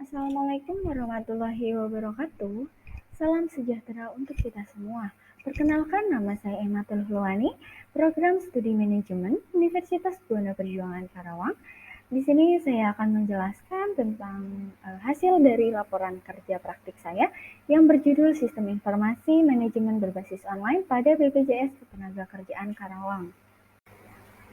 Assalamualaikum warahmatullahi wabarakatuh. Salam sejahtera untuk kita semua. Perkenalkan, nama saya Ematul Hulwani, Program Studi Manajemen Universitas Buana Perjuangan Karawang. Di sini saya akan menjelaskan tentang hasil dari laporan kerja praktik saya yang berjudul Sistem Informasi Manajemen Berbasis Online pada BPJS Ketenagakerjaan Karawang.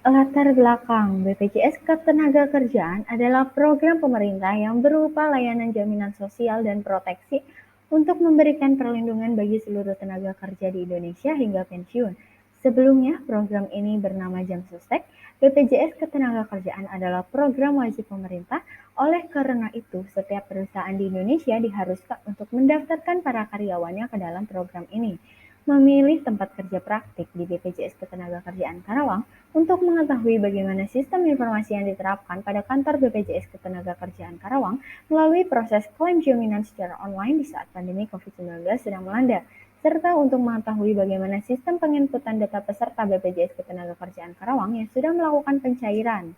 Latar belakang BPJS Ketenagakerjaan adalah program pemerintah yang berupa layanan jaminan sosial dan proteksi untuk memberikan perlindungan bagi seluruh tenaga kerja di Indonesia hingga pensiun. Sebelumnya, program ini bernama Jamsostek. BPJS Ketenagakerjaan adalah program wajib pemerintah. Oleh karena itu, setiap perusahaan di Indonesia diharuskan untuk mendaftarkan para karyawannya ke dalam program ini. Memilih tempat kerja praktik di BPJS Ketenagakerjaan Karawang untuk mengetahui bagaimana sistem informasi yang diterapkan pada kantor BPJS Ketenagakerjaan Karawang melalui proses klaim jaminan secara online di saat pandemi COVID-19 sedang melanda, serta untuk mengetahui bagaimana sistem penginputan data peserta BPJS Ketenagakerjaan Karawang yang sudah melakukan pencairan.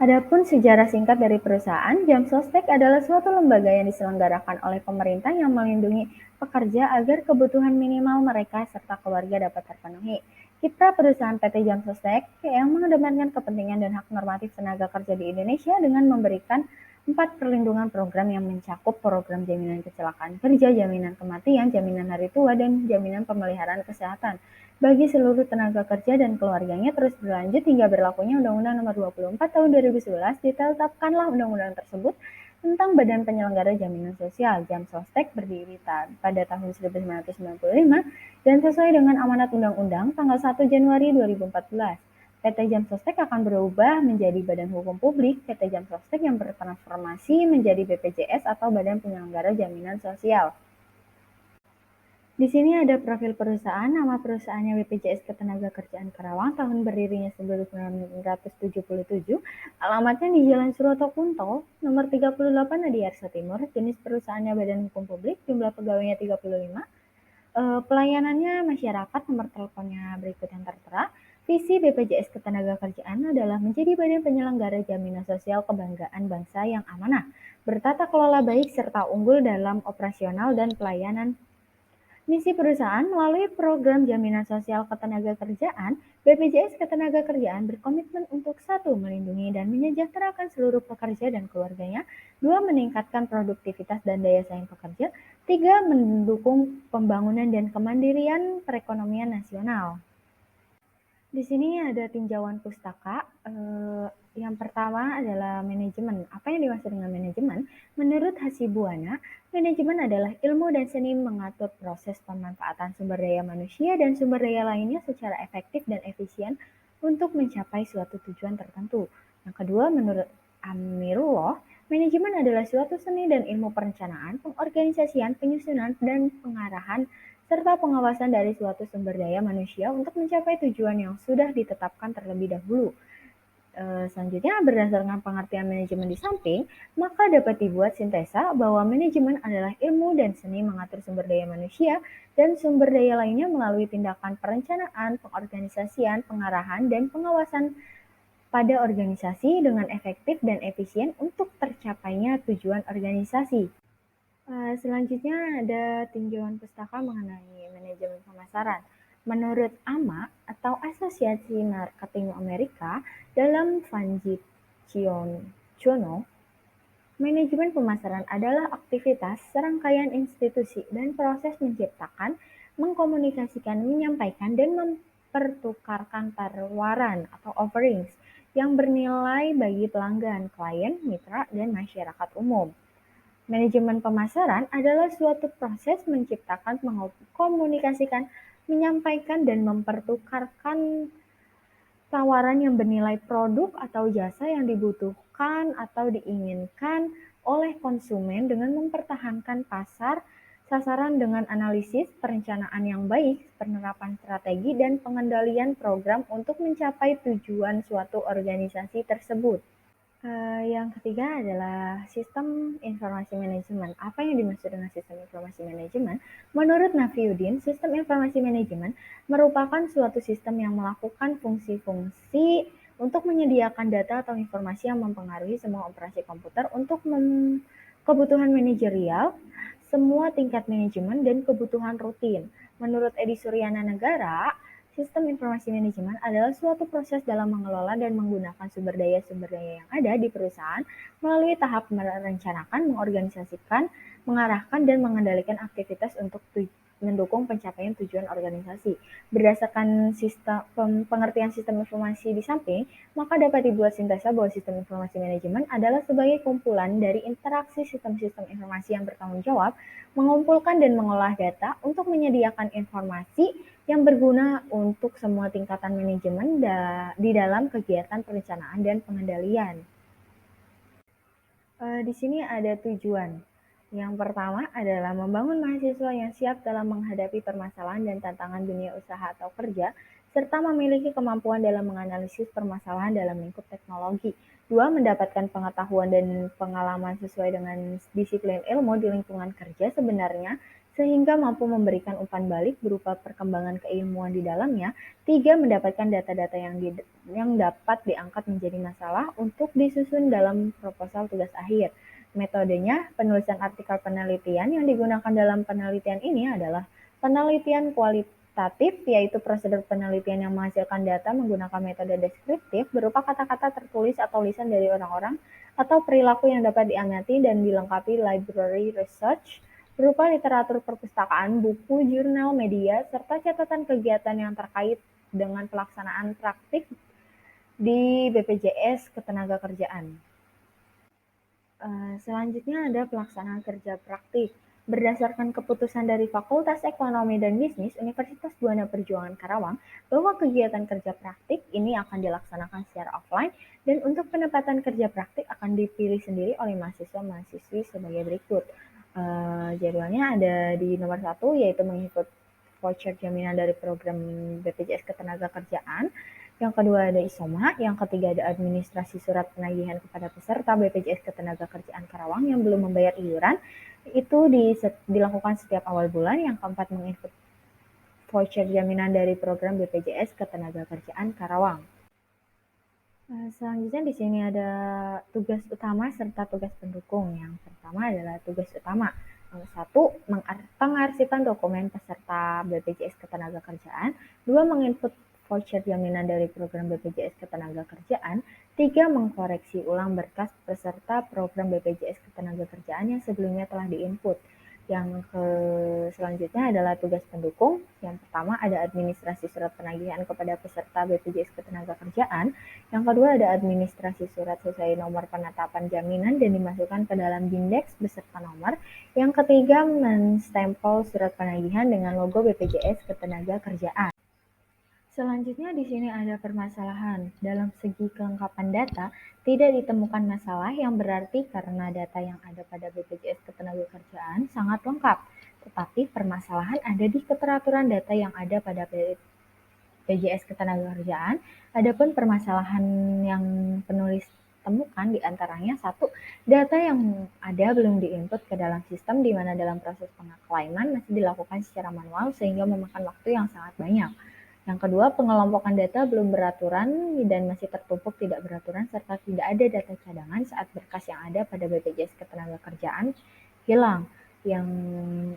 Adapun sejarah singkat dari perusahaan, Jamsostek adalah suatu lembaga yang diselenggarakan oleh pemerintah yang melindungi pekerja agar kebutuhan minimal mereka serta keluarga dapat terpenuhi. Kiprah perusahaan PT Jamsostek yang mengedepankan kepentingan dan hak normatif tenaga kerja di Indonesia dengan memberikan 4 perlindungan program yang mencakup program jaminan kecelakaan kerja, jaminan kematian, jaminan hari tua, dan jaminan pemeliharaan kesehatan bagi seluruh tenaga kerja dan keluarganya terus berlanjut hingga berlakunya Undang-Undang Nomor 24 Tahun 2011. Ditetapkanlah undang-undang tersebut tentang Badan Penyelenggara Jaminan Sosial Jamsostek berdiri pada tahun 1995 dan sesuai dengan amanat Undang-Undang tanggal 1 Januari 2014. PT Jamsostek akan berubah menjadi Badan Hukum Publik PT Jamsostek yang bertransformasi menjadi BPJS atau Badan Penyelenggara Jaminan Sosial. Di sini ada profil perusahaan, nama perusahaannya BPJS Ketenagakerjaan Karawang, tahun berdirinya 1977, alamatnya di Jalan Suroto Kunto, nomor 38 Adiarsa Timur, jenis perusahaannya Badan Hukum Publik, jumlah pegawainya 35, pelayanannya masyarakat, nomor teleponnya berikut yang tertera. Visi BPJS Ketenagakerjaan adalah menjadi badan penyelenggara jaminan sosial kebanggaan bangsa yang amanah, bertata kelola baik serta unggul dalam operasional dan pelayanan. Misi perusahaan melalui program jaminan sosial ketenagakerjaan, BPJS Ketenagakerjaan berkomitmen untuk 1. Melindungi dan menyejahterakan seluruh pekerja dan keluarganya, 2. Meningkatkan produktivitas dan daya saing pekerja, 3. Mendukung pembangunan dan kemandirian perekonomian nasional. Di sini ada tinjauan pustaka. Yang pertama adalah manajemen. Apa yang dimaksud dengan manajemen? Menurut Hasibuana, manajemen adalah ilmu dan seni mengatur proses pemanfaatan sumber daya manusia dan sumber daya lainnya secara efektif dan efisien untuk mencapai suatu tujuan tertentu. Yang kedua, menurut Amirullah, manajemen adalah suatu seni dan ilmu perencanaan, pengorganisasian, penyusunan, dan pengarahan serta pengawasan dari suatu sumber daya manusia untuk mencapai tujuan yang sudah ditetapkan terlebih dahulu. Selanjutnya, berdasarkan pengertian manajemen di samping, maka dapat dibuat sintesa bahwa manajemen adalah ilmu dan seni mengatur sumber daya manusia dan sumber daya lainnya melalui tindakan perencanaan, pengorganisasian, pengarahan, dan pengawasan pada organisasi dengan efektif dan efisien untuk tercapainya tujuan organisasi. Selanjutnya ada tinjauan pustaka mengenai manajemen pemasaran. Menurut AMA atau Asosiasi Marketing Amerika, dalam Vanjiciono, manajemen pemasaran adalah aktivitas serangkaian institusi dan proses menciptakan, mengkomunikasikan, menyampaikan, dan mempertukarkan tawaran atau offerings yang bernilai bagi pelanggan, klien, mitra, dan masyarakat umum. Manajemen pemasaran adalah suatu proses menciptakan, mengkomunikasikan, menyampaikan, dan mempertukarkan tawaran yang bernilai produk atau jasa yang dibutuhkan atau diinginkan oleh konsumen dengan mempertahankan pasar sasaran dengan analisis, perencanaan yang baik, penerapan strategi, dan pengendalian program untuk mencapai tujuan suatu organisasi tersebut. Yang ketiga adalah sistem informasi manajemen. Apa yang dimaksud dengan sistem informasi manajemen? Menurut Nafiuddin, sistem informasi manajemen merupakan suatu sistem yang melakukan fungsi-fungsi untuk menyediakan data atau informasi yang mempengaruhi semua operasi komputer untuk kebutuhan manajerial, semua tingkat manajemen, dan kebutuhan rutin. Menurut Edi Suryana Negara, sistem informasi manajemen adalah suatu proses dalam mengelola dan menggunakan sumber daya yang ada di perusahaan melalui tahap merencanakan, mengorganisasikan, mengarahkan, dan mengendalikan aktivitas untuk mendukung pencapaian tujuan organisasi. Berdasarkan pengertian sistem informasi di samping, maka dapat dibuat sintesa bahwa sistem informasi manajemen adalah sebagai kumpulan dari interaksi sistem-sistem informasi yang bertanggung jawab mengumpulkan dan mengolah data untuk menyediakan informasi yang berguna untuk semua tingkatan manajemen di dalam kegiatan perencanaan dan pengendalian. Di sini ada tujuan. Yang pertama adalah membangun mahasiswa yang siap dalam menghadapi permasalahan dan tantangan dunia usaha atau kerja, serta memiliki kemampuan dalam menganalisis permasalahan dalam lingkup teknologi. Dua, mendapatkan pengetahuan dan pengalaman sesuai dengan disiplin ilmu di lingkungan kerja sebenarnya, sehingga mampu memberikan umpan balik berupa perkembangan keilmuan di dalamnya. Tiga, mendapatkan data-data yang dapat diangkat menjadi masalah untuk disusun dalam proposal tugas akhir. Metodenya, penulisan artikel penelitian yang digunakan dalam penelitian ini adalah penelitian kualitatif, yaitu prosedur penelitian yang menghasilkan data menggunakan metode deskriptif berupa kata-kata tertulis atau lisan dari orang-orang atau perilaku yang dapat diamati dan dilengkapi library research berupa literatur perpustakaan, buku, jurnal, media, serta catatan kegiatan yang terkait dengan pelaksanaan praktik di BPJS Ketenagakerjaan. Selanjutnya ada pelaksanaan kerja praktik. Berdasarkan keputusan dari Fakultas Ekonomi dan Bisnis Universitas Buana Perjuangan Karawang, bahwa kegiatan kerja praktik ini akan dilaksanakan secara offline dan untuk penempatan kerja praktik akan dipilih sendiri oleh mahasiswa-mahasiswi sebagai berikut. Jadwalnya ada di nomor 1, yaitu mengikut voucher jaminan dari program BPJS Ketenagakerjaan. Yang kedua ada ISOMA, yang ketiga ada administrasi surat penagihan kepada peserta BPJS Ketenagakerjaan Karawang yang belum membayar iuran, itu dilakukan setiap awal bulan. Yang keempat, menginput voucher jaminan dari program BPJS Ketenagakerjaan Karawang. Selanjutnya di sini ada tugas utama serta tugas pendukung. Yang pertama adalah tugas utama. Nomor 1, pengarsipan dokumen peserta BPJS Ketenagakerjaan. 2, menginput voucher jaminan dari program BPJS Ketenagakerjaan. 3, mengkoreksi ulang berkas peserta program BPJS Ketenagakerjaan yang sebelumnya telah diinput. Yang selanjutnya adalah tugas pendukung. Yang pertama ada administrasi surat penagihan kepada peserta BPJS Ketenagakerjaan. Yang kedua ada administrasi surat sesuai nomor penetapan jaminan dan dimasukkan ke dalam Bindeks beserta nomor. Yang ketiga, menstempel surat penagihan dengan logo BPJS Ketenagakerjaan. Selanjutnya di sini ada permasalahan. Dalam segi kelengkapan data, tidak ditemukan masalah yang berarti karena data yang ada pada BPJS Ketenagakerjaan sangat lengkap. Tetapi permasalahan ada di keteraturan data yang ada pada BPJS Ketenagakerjaan. Adapun permasalahan yang penulis temukan diantaranya 1, data yang ada belum diinput ke dalam sistem di mana dalam proses pengeklaiman masih dilakukan secara manual sehingga memakan waktu yang sangat banyak. Yang kedua, pengelompokan data belum beraturan dan masih tertumpuk tidak beraturan serta tidak ada data cadangan saat berkas yang ada pada BPJS Ketenagakerjaan hilang. Yang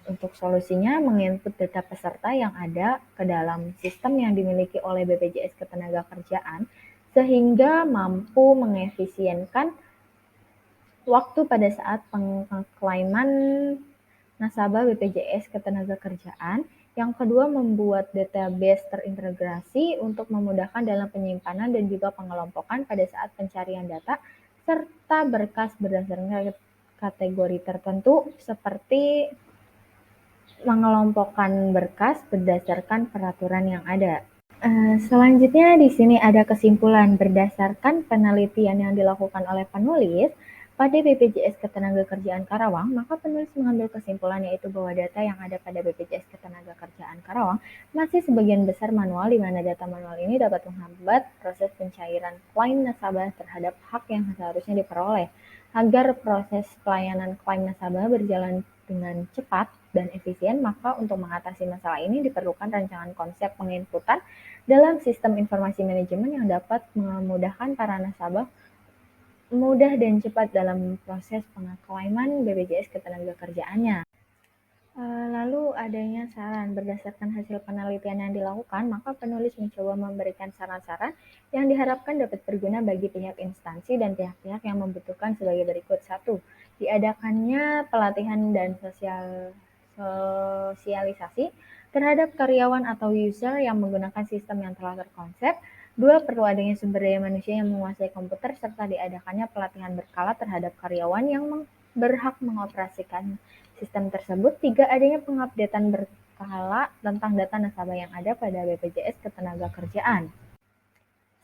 untuk solusinya menginput data peserta yang ada ke dalam sistem yang dimiliki oleh BPJS Ketenagakerjaan sehingga mampu mengefisienkan waktu pada saat pengklaiman nasabah BPJS Ketenagakerjaan. Yang kedua, membuat database terintegrasi untuk memudahkan dalam penyimpanan dan juga pengelompokan pada saat pencarian data, serta berkas berdasarkan kategori tertentu seperti mengelompokkan berkas berdasarkan peraturan yang ada. Selanjutnya di sini ada kesimpulan berdasarkan penelitian yang dilakukan oleh penulis pada BPJS Ketenagakerjaan Karawang, maka penulis mengambil kesimpulan yaitu bahwa data yang ada pada BPJS Ketenagakerjaan Karawang masih sebagian besar manual, di mana data manual ini dapat menghambat proses pencairan klaim nasabah terhadap hak yang seharusnya diperoleh. Agar proses pelayanan klaim nasabah berjalan dengan cepat dan efisien, maka untuk mengatasi masalah ini diperlukan rancangan konsep penginputan dalam sistem informasi manajemen yang dapat memudahkan para nasabah mudah dan cepat dalam proses pengeklaiman BPJS Ketenagakerjaannya. Lalu adanya saran. Berdasarkan hasil penelitian yang dilakukan, maka penulis mencoba memberikan saran-saran yang diharapkan dapat berguna bagi pihak instansi dan pihak-pihak yang membutuhkan sebagai berikut. 1. Diadakannya pelatihan dan sosialisasi terhadap karyawan atau user yang menggunakan sistem yang telah terkonsep. 2. Perlu adanya sumber daya manusia yang menguasai komputer serta diadakannya pelatihan berkala terhadap karyawan yang berhak mengoperasikan sistem tersebut. 3. Adanya pengupdatean berkala tentang data nasabah yang ada pada BPJS Ketenagakerjaan.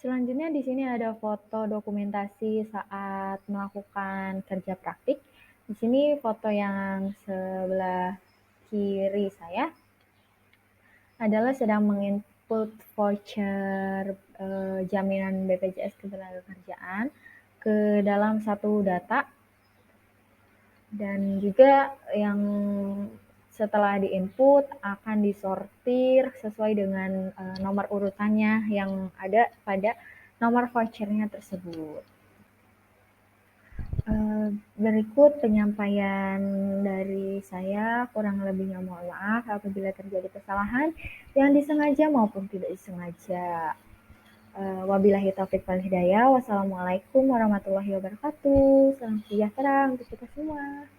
Selanjutnya di sini ada foto dokumentasi saat melakukan kerja praktik. Di sini foto yang sebelah kiri saya adalah sedang menginput voucher jaminan BPJS Ketenagakerjaan ke dalam satu data, dan juga yang setelah diinput akan disortir sesuai dengan nomor urutannya yang ada pada nomor vouchernya tersebut. Berikut penyampaian dari saya, kurang lebihnya mohon maaf apabila terjadi kesalahan yang disengaja maupun tidak disengaja. Wabillahi taufiq wal hidayah. Wassalamualaikum warahmatullahi wabarakatuh. Salam sejahtera untuk kita semua.